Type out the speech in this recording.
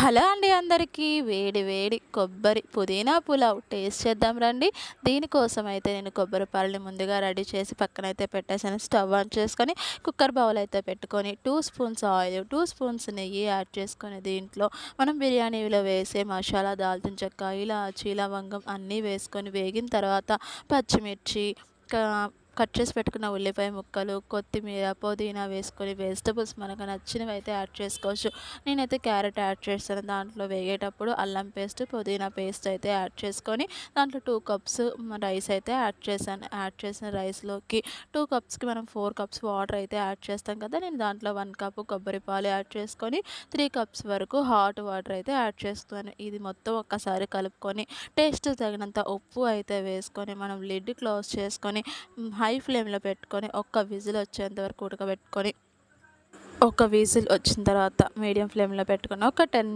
Hello అండి అందరికీ. వేడి వేడి కొబ్బరి పుదీనా పులావ్ టేస్ట్ చేద్దాం రండి. దీనికోసం అయితే నేను కొబ్బరి పాలని ముందుగా రెడీ చేసి పక్కనైతే పెట్టేసాను. స్టవ్ ఆన్ చేసుకొని కుక్కర్ బౌల్ అయితే పెట్టుకొని 2 స్పూన్స్ ఆయిల్, 2 స్పూన్స్ నెయ్యి యాడ్ చేసుకొని దీంట్లో మనం బిర్యానీలో వేసే మసాలా, దాల్చిన చెక్క, ఇలాచి, లవంగం అన్నీ వేసుకొని వేగిన తర్వాత పచ్చిమిర్చి, కా కట్ చేసి పెట్టుకున్న ఉల్లిపాయ ముక్కలు, కొత్తిమీర, పుదీనా వేసుకొని వెజిటబుల్స్ మనకు నచ్చినవి అయితే యాడ్ చేసుకోవచ్చు. నేనైతే క్యారెట్ యాడ్ చేశాను. దాంట్లో వేగేటప్పుడు అల్లం పేస్ట్, పుదీనా పేస్ట్ అయితే యాడ్ చేసుకొని దాంట్లో 2 కప్స్ రైస్ అయితే యాడ్ చేశాను. యాడ్ చేసిన రైస్‌లోకి 2 కప్స్‌కి మనం 4 కప్స్ వాటర్ అయితే యాడ్ చేస్తాం కదా! నేను దాంట్లో 1 కప్ కొబ్బరి పాలు యాడ్ చేసుకొని 3 కప్స్ వరకు హాట్ వాటర్ అయితే యాడ్ చేస్తున్నాను. ఇది మొత్తం ఒక్కసారి కలుపుకొని టేస్ట్‌కి తగినంత ఉప్పు అయితే వేసుకొని మనం లిడ్ క్లోజ్ చేసుకొని హై ఫ్లేమ్‌లో పెట్టుకొని ఒక్క విజిల్ వచ్చేంత వరకు ఉడకబెట్టుకొని, ఒక విజిల్ వచ్చిన తర్వాత మీడియం ఫ్లేమ్‌లో పెట్టుకొని ఒక 10